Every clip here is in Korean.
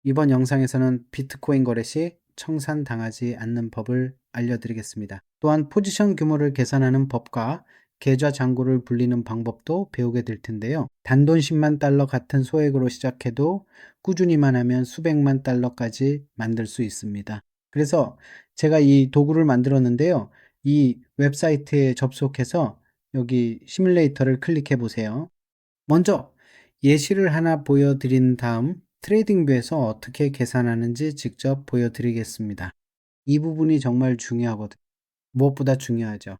이번 영상에서는 비트코인 거래 시 청산당하지 않는 법을 알려드리겠습니다. 또한 포지션 규모를 계산하는 법과 계좌 잔고를 불리는 방법도 배우게 될 텐데요. 단돈 10만 달러 같은 소액으로 시작해도 꾸준히만 하면 수백만 달러까지 만들 수 있습니다. 그래서 제가 이 도구를 만들었는데요. 이 웹사이트에 접속해서 여기 시뮬레이터를 클릭해 보세요. 먼저 예시를 하나 보여드린 다음 트레이딩뷰에서 어떻게 계산하는지 직접 보여드리겠습니다. 이 부분이 정말 중요하거든요. 무엇보다 중요하죠.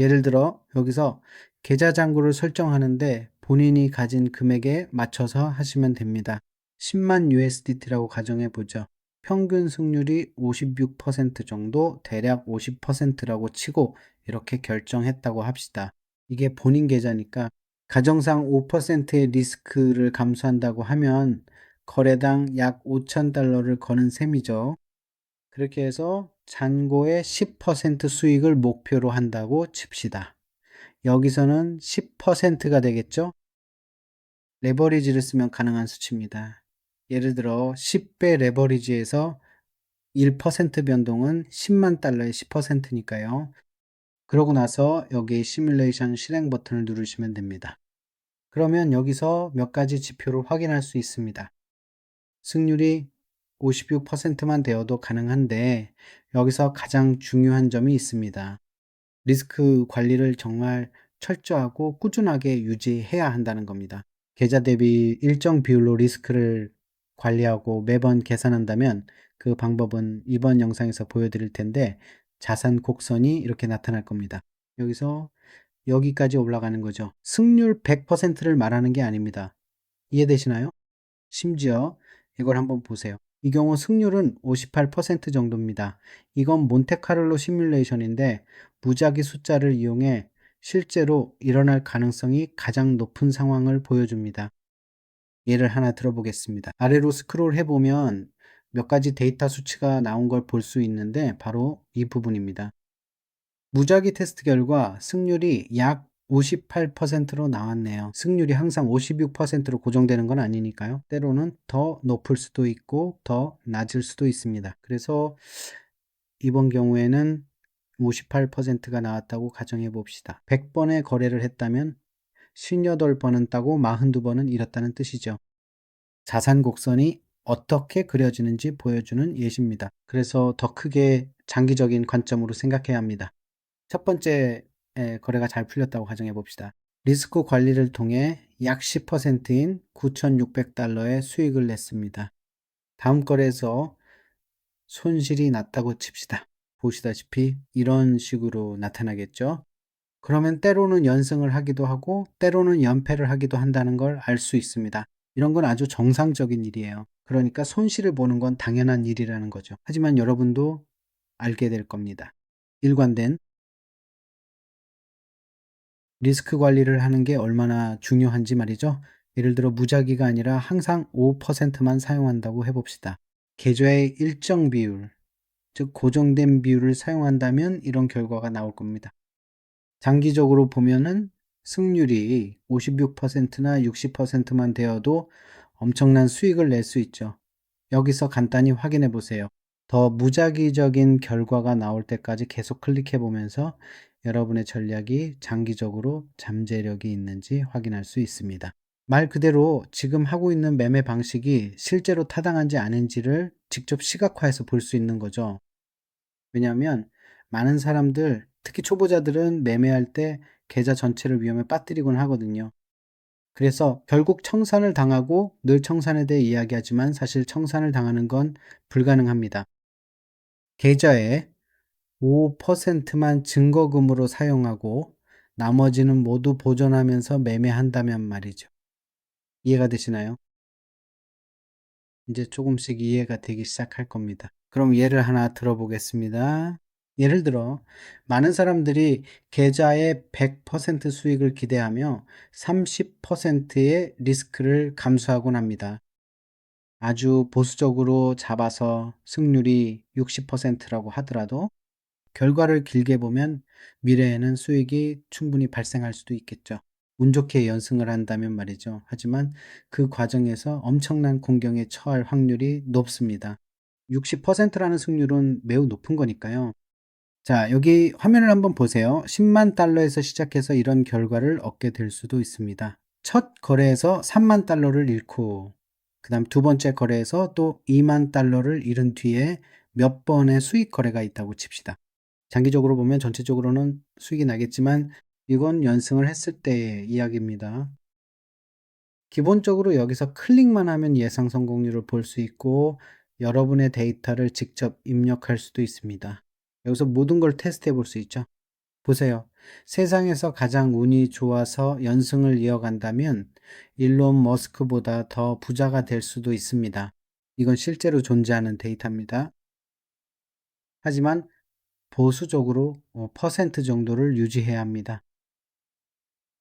예를 들어 여기서 계좌 잔고를 설정하는데 본인이 가진 금액에 맞춰서 하시면 됩니다. 10만 USDT라고 가정해 보죠. 평균 승률이 56% 정도, 대략 50%라고 치고 이렇게 결정했다고 합시다. 이게 본인 계좌니까 가정상 5%의 리스크를 감수한다고 하면 거래당 약 5,000달러를 거는 셈이죠. 그렇게 해서 잔고의 10% 수익을 목표로 한다고 칩시다. 여기서는 10%가 되겠죠? 레버리지를 쓰면 가능한 수치입니다. 예를 들어 10배 레버리지에서 1% 변동은 10만 달러의 10%니까요. 그러고 나서 여기 시뮬레이션 실행 버튼을 누르시면 됩니다. 그러면 여기서 몇 가지 지표를 확인할 수 있습니다. 승률이 56%만 되어도 가능한데 여기서 가장 중요한 점이 있습니다. 리스크 관리를 정말 철저하고 꾸준하게 유지해야 한다는 겁니다. 계좌 대비 일정 비율로 리스크를 관리하고 매번 계산한다면 그 방법은 이번 영상에서 보여드릴 텐데 자산 곡선이 이렇게 나타날 겁니다. 여기서 여기까지 올라가는 거죠. 승률 100%를 말하는 게 아닙니다. 이해되시나요? 심지어 이걸 한번 보세요. 이 경우 승률은 58% 정도입니다. 이건 몬테카를로 시뮬레이션인데 무작위 숫자를 이용해 실제로 일어날 가능성이 가장 높은 상황을 보여줍니다. 예를 하나 들어보겠습니다. 아래로 스크롤 해보면 몇 가지 데이터 수치가 나온 걸 볼 수 있는데 바로 이 부분입니다. 무작위 테스트 결과 승률이 약 58%로 나왔네요. 승률이 항상 56%로 고정되는 건 아니니까요. 때로는 더 높을 수도 있고 더 낮을 수도 있습니다. 그래서 이번 경우에는 58%가 나왔다고 가정해 봅시다. 100번의 거래를 했다면 58번은 따고 42번은 잃었다는 뜻이죠. 자산 곡선이 어떻게 그려지는지 보여주는 예시입니다. 그래서 더 크게 장기적인 관점으로 생각해야 합니다. 첫 번째 거래가 잘 풀렸다고 가정해 봅시다. 리스크 관리를 통해 약 10%인 9,600달러의 수익을 냈습니다. 다음 거래에서 손실이 났다고 칩시다. 보시다시피 이런 식으로 나타나겠죠. 그러면 때로는 연승을 하기도 하고 때로는 연패를 하기도 한다는 걸 알 수 있습니다. 이런 건 아주 정상적인 일이에요. 그러니까 손실을 보는 건 당연한 일이라는 거죠. 하지만 여러분도 알게 될 겁니다. 일관된 리스크 관리를 하는 게 얼마나 중요한지 말이죠. 예를 들어 무작위가 아니라 항상 5%만 사용한다고 해봅시다. 계좌의 일정 비율, 즉 고정된 비율을 사용한다면 이런 결과가 나올 겁니다. 장기적으로 보면은 승률이 56%나 60%만 되어도 엄청난 수익을 낼 수 있죠. 여기서 간단히 확인해 보세요. 더 무작위적인 결과가 나올 때까지 계속 클릭해 보면서 여러분의 전략이 장기적으로 잠재력이 있는지 확인할 수 있습니다. 말 그대로 지금 하고 있는 매매 방식이 실제로 타당한지 아닌지를 직접 시각화해서 볼 수 있는 거죠. 왜냐하면 많은 사람들, 특히 초보자들은 매매할 때 계좌 전체를 위험에 빠뜨리곤 하거든요. 그래서 결국 청산을 당하고 늘 청산에 대해 이야기하지만 사실 청산을 당하는 건 불가능합니다. 계좌의 5%만 증거금으로 사용하고 나머지는 모두 보존하면서 매매한다면 말이죠. 이해가 되시나요? 이제 조금씩 이해가 되기 시작할 겁니다. 그럼 예를 하나 들어보겠습니다. 예를 들어 많은 사람들이 계좌의 100% 수익을 기대하며 30%의 리스크를 감수하곤 합니다. 아주 보수적으로 잡아서 승률이 60%라고 하더라도 결과를 길게 보면 미래에는 수익이 충분히 발생할 수도 있겠죠. 운 좋게 연승을 한다면 말이죠. 하지만 그 과정에서 엄청난 공경에 처할 확률이 높습니다. 60%라는 승률은 매우 높은 거니까요. 자, 여기 화면을 한번 보세요. 10만 달러에서 시작해서 이런 결과를 얻게 될 수도 있습니다. 첫 거래에서 3만 달러를 잃고, 그 다음 두 번째 거래에서 또 2만 달러를 잃은 뒤에 몇 번의 수익 거래가 있다고 칩시다. 장기적으로 보면 전체적으로는 수익이 나겠지만 이건 연승을 했을 때의 이야기입니다. 기본적으로 여기서 클릭만 하면 예상 성공률을 볼 수 있고 여러분의 데이터를 직접 입력할 수도 있습니다. 여기서 모든 걸 테스트해 볼 수 있죠. 보세요. 세상에서 가장 운이 좋아서 연승을 이어간다면 일론 머스크보다 더 부자가 될 수도 있습니다. 이건 실제로 존재하는 데이터입니다. 하지만 보수적으로 퍼센트 정도를 유지해야 합니다.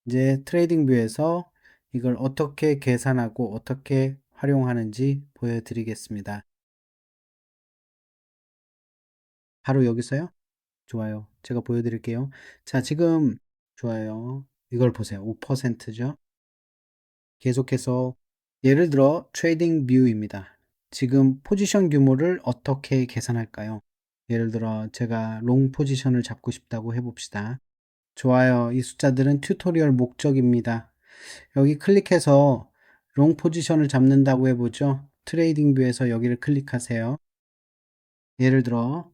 이제 트레이딩 뷰에서 이걸 어떻게 계산하고 어떻게 활용하는지 보여드리겠습니다. 바로 여기서요? 좋아요. 제가 보여드릴게요. 자, 지금 좋아요. 이걸 보세요. 5%죠. 계속해서 예를 들어 트레이딩 뷰입니다. 지금 포지션 규모를 어떻게 계산할까요? 예를 들어 제가 롱 포지션을 잡고 싶다고 해봅시다. 좋아요. 이 숫자들은 튜토리얼 목적입니다. 여기 클릭해서 롱 포지션을 잡는다고 해보죠. 트레이딩 뷰에서 여기를 클릭하세요. 예를 들어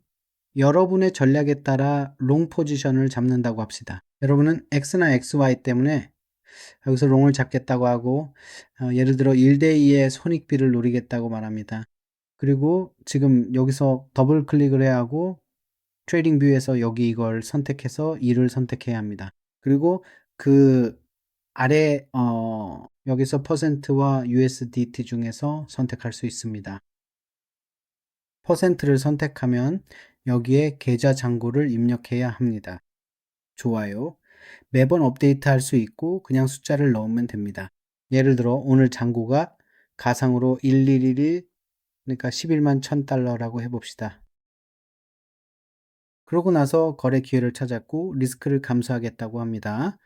여러분의 전략에 따라 롱 포지션을 잡는다고 합시다. 여러분은 X나 XY 때문에 여기서 롱을 잡겠다고 하고 예를 들어 1대2의 손익비를 노리겠다고 말합니다. 그리고 지금 여기서 더블 클릭을 해야 하고 트레이딩 뷰에서 여기 이걸 선택해서 2를 선택해야 합니다. 그리고 그 아래 여기서 퍼센트와 USDT 중에서 선택할 수 있습니다. 퍼센트를 선택하면 여기에 계좌 잔고를 입력해야 합니다. 좋아요. 매번 업데이트 할 수 있고 그냥 숫자를 넣으면 됩니다. 예를 들어 오늘 잔고가 가상으로 1111 그러니까 11만 1000달러라고 해봅시다. 그러고 나서 거래 기회를 찾았고 리스크를 감수하겠다고 합니다.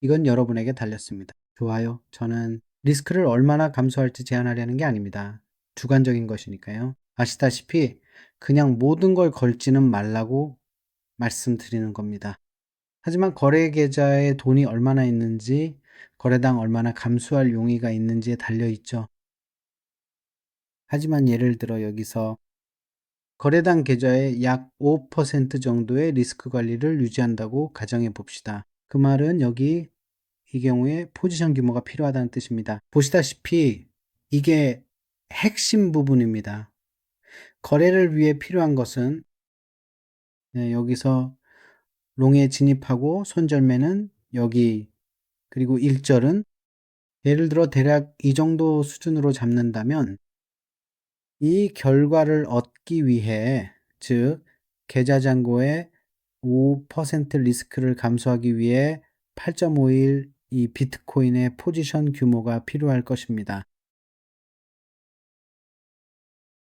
이건 여러분에게 달렸습니다. 좋아요. 저는 리스크를 얼마나 감수할지 제한하려는 게 아닙니다. 주관적인 것이니까요. 아시다시피 그냥 모든 걸 걸지는 말라고 말씀드리는 겁니다. 하지만 거래 계좌에 돈이 얼마나 있는지, 거래당 얼마나 감수할 용의가 있는지에 달려 있죠. 하지만 예를 들어 여기서 거래당 계좌의 약 5% 정도의 리스크 관리를 유지한다고 가정해 봅시다. 그 말은 여기 이 경우에 포지션 규모가 필요하다는 뜻입니다. 보시다시피 이게 핵심 부분입니다. 거래를 위해 필요한 것은 여기서 롱에 진입하고 손절매는 여기 그리고 일절은 예를 들어 대략 이 정도 수준으로 잡는다면 이 결과를 얻기 위해 즉 계좌 잔고의 5% 리스크를 감수하기 위해 8.51 이 비트코인의 포지션 규모가 필요할 것입니다.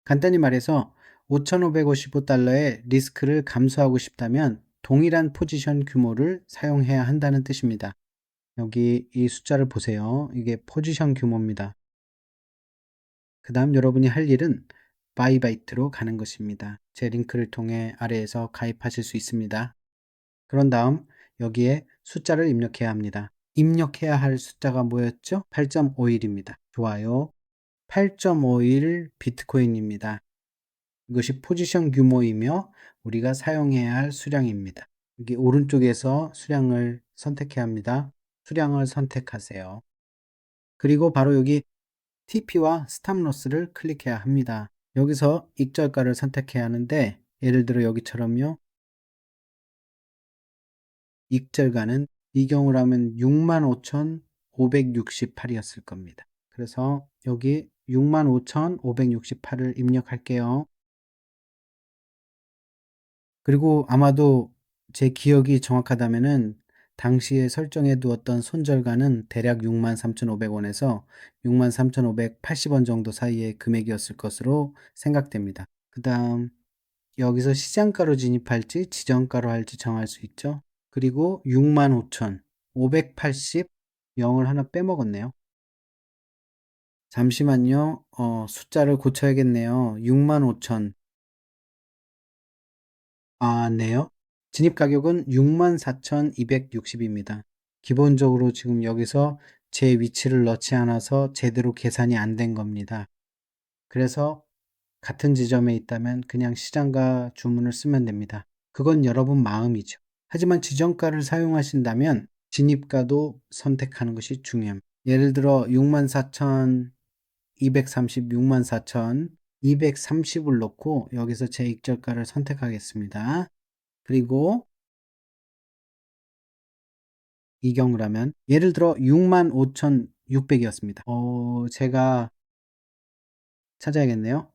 간단히 말해서 5,555달러의 리스크를 감수하고 싶다면 동일한 포지션 규모를 사용해야 한다는 뜻입니다. 여기 이 숫자를 보세요. 이게 포지션 규모입니다. 그 다음 여러분이 할 일은 바이바이트로 가는 것입니다. 제 링크를 통해 아래에서 가입하실 수 있습니다. 그런 다음 여기에 숫자를 입력해야 합니다. 입력해야 할 숫자가 뭐였죠? 8.51입니다. 좋아요. 8.51 비트코인입니다. 이것이 포지션 규모이며 우리가 사용해야 할 수량입니다. 여기 오른쪽에서 수량을 선택해야 합니다. 수량을 선택하세요. 그리고 바로 여기 TP와 스탑로스를 클릭해야 합니다. 여기서 익절가를 선택해야 하는데 예를 들어 여기처럼요. 익절가는 이 경우라면 65,568이었을 겁니다. 그래서 여기 65,568을 입력할게요. 그리고 아마도 제 기억이 정확하다면은 당시에 설정해 두었던 손절가는 대략 63,500원에서 63,580원 정도 사이의 금액이었을 것으로 생각됩니다. 그 다음 여기서 시장가로 진입할지 지정가로 할지 정할 수 있죠. 그리고 65,580 0을 하나 빼먹었네요. 잠시만요. 숫자를 고쳐야겠네요. 65,000. 아, 네요. 진입 가격은 64,260입니다. 기본적으로 지금 여기서 제 위치를 넣지 않아서 제대로 계산이 안 된 겁니다. 그래서 같은 지점에 있다면 그냥 시장가 주문을 쓰면 됩니다. 그건 여러분 마음이죠. 하지만 지정가를 사용하신다면 진입가도 선택하는 것이 중요합니다. 예를 들어 64,230, 64,230을 놓고 여기서 제 익절가를 선택하겠습니다. 그리고 이 경우라면 예를 들어 65,600이었습니다. 제가 찾아야겠네요.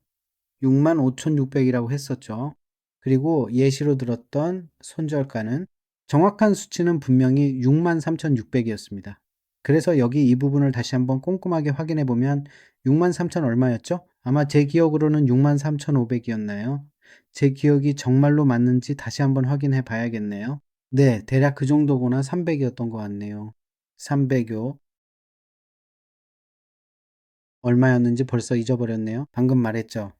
65,600이라고 했었죠. 그리고 예시로 들었던 손절가는 정확한 수치는 분명히 63,600이었습니다. 그래서 여기 이 부분을 다시 한번 꼼꼼하게 확인해 보면 63,000 얼마였죠? 아마 제 기억으로는 63,500이었나요? 제 기억이 정말로 맞는지 다시 한번 확인해 봐야겠네요. 네, 대략 그 정도구나. 300이었던 것 같네요. 300요. 얼마였는지 벌써 잊어버렸네요. 방금 말했죠.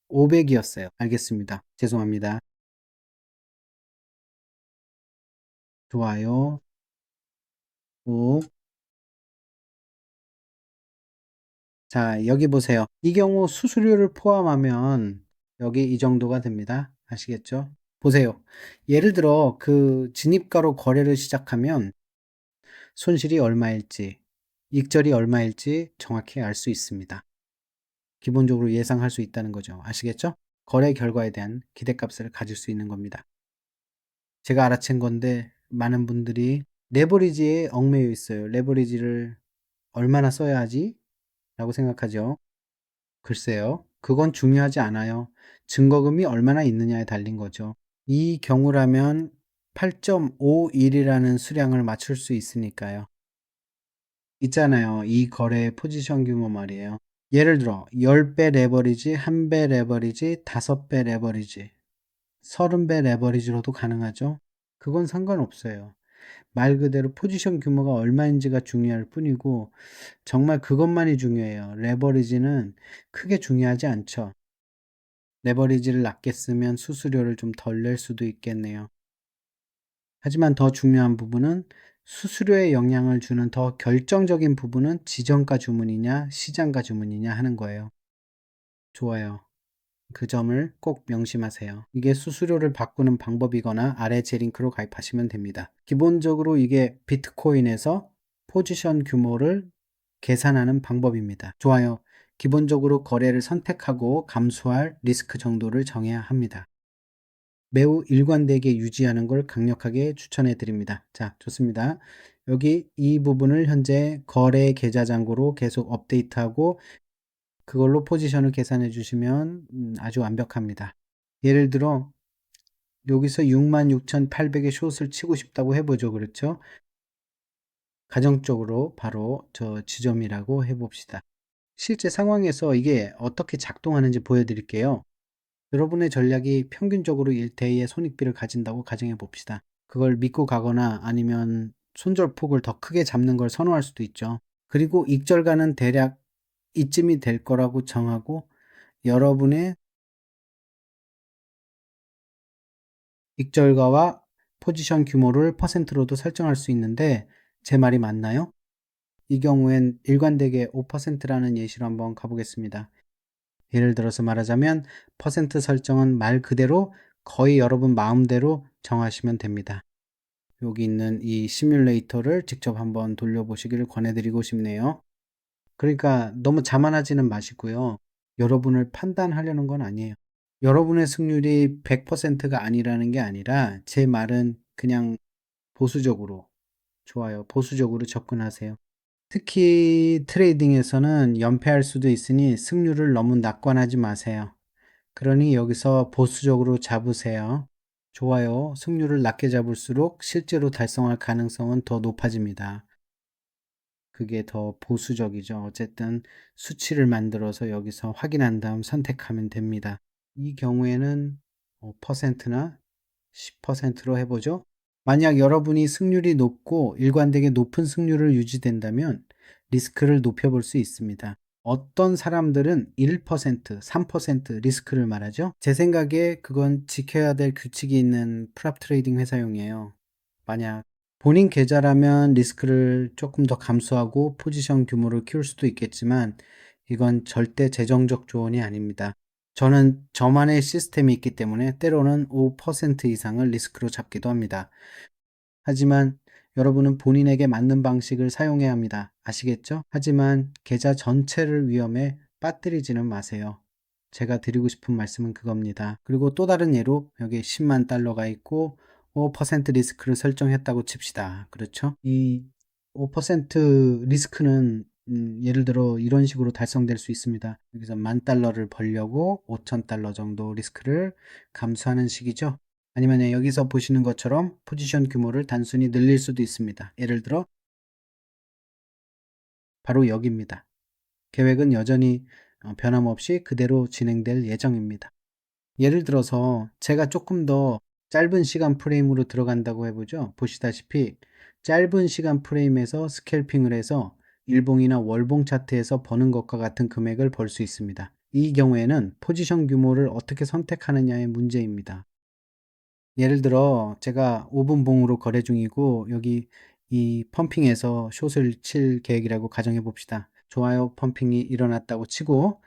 500이었어요. 알겠습니다. 죄송합니다. 좋아요. 5. 자, 여기 보세요. 이 경우 수수료를 포함하면 여기 이 정도가 됩니다. 아시겠죠? 보세요. 예를 들어 그 진입가로 거래를 시작하면 손실이 얼마일지, 익절이 얼마일지 정확히 알 수 있습니다. 기본적으로 예상할 수 있다는 거죠. 아시겠죠? 거래 결과에 대한 기대값을 가질 수 있는 겁니다. 제가 알아챈 건데 많은 분들이 레버리지에 얽매여 있어요. 레버리지를 얼마나 써야 하지? 라고 생각하죠. 글쎄요. 그건 중요하지 않아요. 증거금이 얼마나 있느냐에 달린 거죠. 이 경우라면 8.51이라는 수량을 맞출 수 있으니까요. 있잖아요. 이 거래의 포지션 규모 말이에요. 예를 들어 10배 레버리지, 1배 레버리지, 5배 레버리지, 30배 레버리지로도 가능하죠. 그건 상관없어요. 말 그대로 포지션 규모가 얼마인지가 중요할 뿐이고 정말 그것만이 중요해요. 레버리지는 크게 중요하지 않죠. 레버리지를 낮게 쓰면 수수료를 좀 덜 낼 수도 있겠네요. 하지만 더 중요한 부분은 수수료에 영향을 주는 더 결정적인 부분은 지정가 주문이냐 시장가 주문이냐 하는 거예요. 좋아요. 그 점을 꼭 명심하세요. 이게 수수료를 바꾸는 방법이거나 아래 제 링크로 가입하시면 됩니다. 기본적으로 이게 비트코인에서 포지션 규모를 계산하는 방법입니다. 좋아요. 기본적으로 거래를 선택하고 감수할 리스크 정도를 정해야 합니다. 매우 일관되게 유지하는 걸 강력하게 추천해 드립니다. 자, 좋습니다. 여기 이 부분을 현재 거래 계좌 잔고로 계속 업데이트하고 그걸로 포지션을 계산해 주시면 아주 완벽합니다. 예를 들어 여기서 66,800의 숏을 치고 싶다고 해보죠. 그렇죠? 가정적으로 바로 저 지점이라고 해봅시다. 실제 상황에서 이게 어떻게 작동하는지 보여드릴게요. 여러분의 전략이 평균적으로 1대2의 손익비를 가진다고 가정해 봅시다. 그걸 믿고 가거나 아니면 손절폭을 더 크게 잡는 걸 선호할 수도 있죠. 그리고 익절가는 대략 이쯤이 될 거라고 정하고 여러분의 익절가와 포지션 규모를 퍼센트로도 설정할 수 있는데 제 말이 맞나요? 이 경우엔 일관되게 5%라는 예시로 한번 가보겠습니다. 예를 들어서 말하자면 퍼센트 설정은 말 그대로 거의 여러분 마음대로 정하시면 됩니다. 여기 있는 이 시뮬레이터를 직접 한번 돌려보시기를 권해드리고 싶네요. 그러니까 너무 자만하지는 마시고요. 여러분을 판단하려는 건 아니에요. 여러분의 승률이 100%가 아니라는 게 아니라 제 말은 그냥 보수적으로, 좋아요. 보수적으로 접근하세요. 특히 트레이딩에서는 연패할 수도 있으니 승률을 너무 낙관하지 마세요. 그러니 여기서 보수적으로 잡으세요. 좋아요. 승률을 낮게 잡을수록 실제로 달성할 가능성은 더 높아집니다. 그게 더 보수적이죠. 어쨌든 수치를 만들어서 여기서 확인한 다음 선택하면 됩니다. 이 경우에는 퍼센트나 10%로 해보죠. 만약 여러분이 승률이 높고 일관되게 높은 승률을 유지된다면 리스크를 높여볼 수 있습니다. 어떤 사람들은 1%, 3% 리스크를 말하죠. 제 생각에 그건 지켜야 될 규칙이 있는 프랍 트레이딩 회사용이에요. 만약 본인 계좌라면 리스크를 조금 더 감수하고 포지션 규모를 키울 수도 있겠지만 이건 절대 재정적 조언이 아닙니다. 저는 저만의 시스템이 있기 때문에 때로는 5% 이상을 리스크로 잡기도 합니다. 하지만 여러분은 본인에게 맞는 방식을 사용해야 합니다. 아시겠죠? 하지만 계좌 전체를 위험에 빠뜨리지는 마세요. 제가 드리고 싶은 말씀은 그겁니다. 그리고 또 다른 예로 여기 10만 달러가 있고 5% 리스크를 설정했다고 칩시다. 그렇죠? 이 5% 리스크는 예를 들어 이런 식으로 달성될 수 있습니다. 여기서 10,000달러를 벌려고 5,000달러 정도 리스크를 감수하는 식이죠. 아니면 여기서 보시는 것처럼 포지션 규모를 단순히 늘릴 수도 있습니다. 예를 들어 바로 여기입니다. 계획은 여전히 변함없이 그대로 진행될 예정입니다. 예를 들어서 제가 조금 더 짧은 시간 프레임으로 들어간다고 해보죠. 보시다시피 짧은 시간 프레임에서 스캘핑을 해서 일봉이나 월봉 차트에서 버는 것과 같은 금액을 벌 수 있습니다. 이 경우에는 포지션 규모를 어떻게 선택하느냐의 문제입니다. 예를 들어 제가 5분 봉으로 거래 중이고 여기 이 펌핑에서 숏을 칠 계획이라고 가정해 봅시다. 좋아요 펌핑이 일어났다고 치고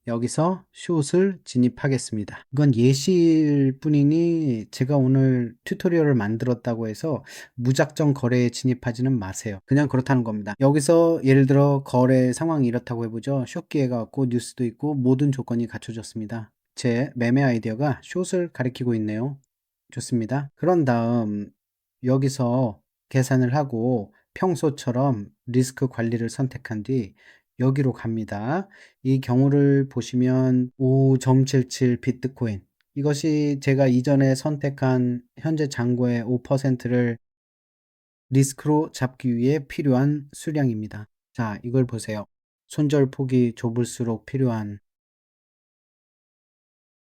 여기서 숏을 진입하겠습니다. 이건 예시일 뿐이니 제가 오늘 튜토리얼을 만들었다고 해서 무작정 거래에 진입하지는 마세요. 그냥 그렇다는 겁니다. 여기서 예를 들어 거래 상황이 이렇다고 해보죠. 숏 기회가 왔고 뉴스도 있고 모든 조건이 갖춰졌습니다. 제 매매 아이디어가 숏을 가리키고 있네요. 좋습니다. 그런 다음 여기서 계산을 하고 평소처럼 리스크 관리를 선택한 뒤 여기로 갑니다. 이 경우를 보시면 5.77 비트코인 이것이 제가 이전에 선택한 현재 잔고의 5%를 리스크로 잡기 위해 필요한 수량입니다. 자, 이걸 보세요. 손절 폭이 좁을수록 필요한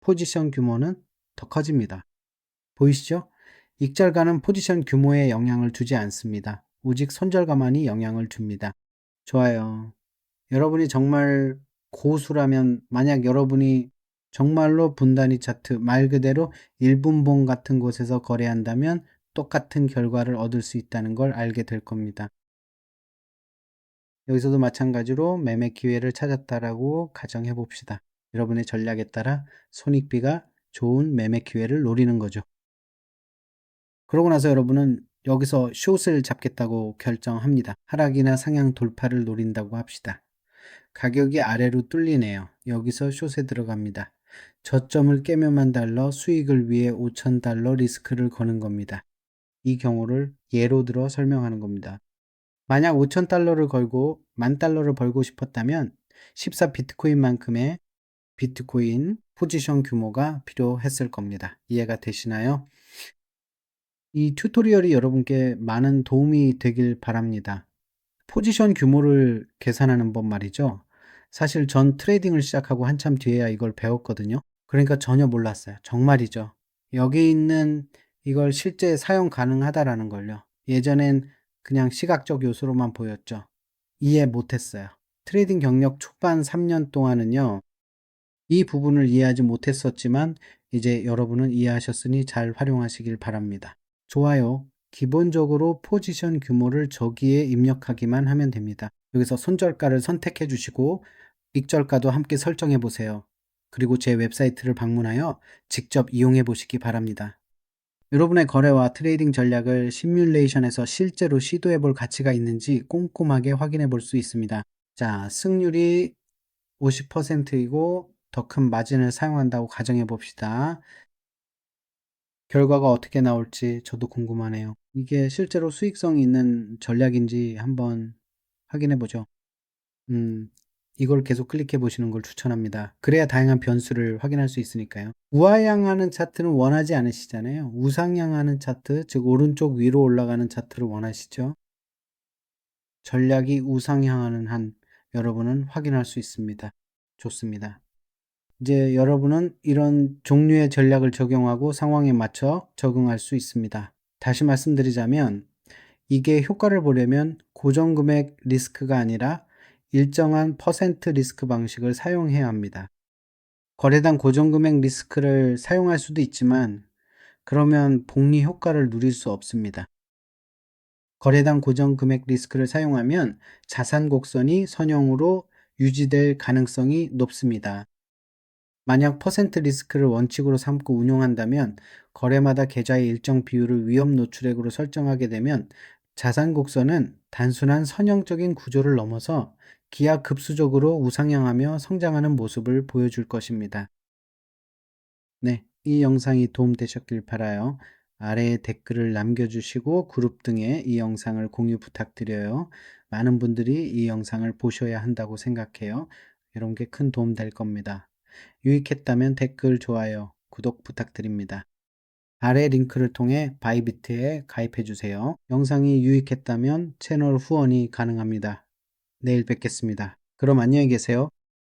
포지션 규모는 더 커집니다. 보이시죠? 익절가는 포지션 규모에 영향을 주지 않습니다. 오직 손절가만이 영향을 줍니다. 좋아요. 여러분이 정말 고수라면 만약 여러분이 정말로 분단위 차트 말 그대로 1분봉 같은 곳에서 거래한다면 똑같은 결과를 얻을 수 있다는 걸 알게 될 겁니다. 여기서도 마찬가지로 매매 기회를 찾았다라고 가정해 봅시다. 여러분의 전략에 따라 손익비가 좋은 매매 기회를 노리는 거죠. 그러고 나서 여러분은 여기서 숏을 잡겠다고 결정합니다. 하락이나 상향 돌파를 노린다고 합시다. 가격이 아래로 뚫리네요. 여기서 숏에 들어갑니다. 저점을 깨면만 달러 수익을 위해 5,000달러 리스크를 거는 겁니다. 이 경우를 예로 들어 설명하는 겁니다. 만약 5,000달러를 걸고 10,000달러를 벌고 싶었다면 14 비트코인만큼의 비트코인 포지션 규모가 필요했을 겁니다. 이해가 되시나요? 이 튜토리얼이 여러분께 많은 도움이 되길 바랍니다. 포지션 규모를 계산하는 법 말이죠. 사실 전 트레이딩을 시작하고 한참 뒤에야 이걸 배웠거든요. 그러니까 전혀 몰랐어요. 정말이죠. 여기 있는 이걸 실제 사용 가능하다라는 걸요. 예전엔 그냥 시각적 요소로만 보였죠. 이해 못했어요. 트레이딩 경력 초반 3년 동안은요. 이 부분을 이해하지 못했었지만 이제 여러분은 이해하셨으니 잘 활용하시길 바랍니다. 좋아요. 기본적으로 포지션 규모를 저기에 입력하기만 하면 됩니다. 여기서 손절가를 선택해 주시고 익절가도 함께 설정해 보세요. 그리고 제 웹사이트를 방문하여 직접 이용해 보시기 바랍니다. 여러분의 거래와 트레이딩 전략을 시뮬레이션에서 실제로 시도해 볼 가치가 있는지 꼼꼼하게 확인해 볼 수 있습니다. 자, 승률이 50%이고 더 큰 마진을 사용한다고 가정해 봅시다. 결과가 어떻게 나올지 저도 궁금하네요. 이게 실제로 수익성이 있는 전략인지 한번 확인해 보죠. 이걸 계속 클릭해 보시는 걸 추천합니다. 그래야 다양한 변수를 확인할 수 있으니까요. 우하향하는 차트는 원하지 않으시잖아요. 우상향하는 차트, 즉 오른쪽 위로 올라가는 차트를 원하시죠. 전략이 우상향하는 한 여러분은 확인할 수 있습니다. 좋습니다. 이제 여러분은 이런 종류의 전략을 적용하고 상황에 맞춰 적응할 수 있습니다. 다시 말씀드리자면 이게 효과를 보려면 고정금액 리스크가 아니라 일정한 퍼센트 리스크 방식을 사용해야 합니다. 거래당 고정금액 리스크를 사용할 수도 있지만 그러면 복리 효과를 누릴 수 없습니다. 거래당 고정금액 리스크를 사용하면 자산 곡선이 선형으로 유지될 가능성이 높습니다. 만약 퍼센트 리스크를 원칙으로 삼고 운용한다면 거래마다 계좌의 일정 비율을 위험 노출액으로 설정하게 되면 자산 곡선은 단순한 선형적인 구조를 넘어서 기하급수적으로 우상향하며 성장하는 모습을 보여줄 것입니다. 네, 이 영상이 도움되셨길 바라요. 아래에 댓글을 남겨주시고 그룹 등에 이 영상을 공유 부탁드려요. 많은 분들이 이 영상을 보셔야 한다고 생각해요. 이런 게 큰 도움 될 겁니다. 유익했다면 댓글, 좋아요, 구독 부탁드립니다. 아래 링크를 통해 바이비트에 가입해주세요. 영상이 유익했다면 채널 후원이 가능합니다. 내일 뵙겠습니다. 그럼 안녕히 계세요.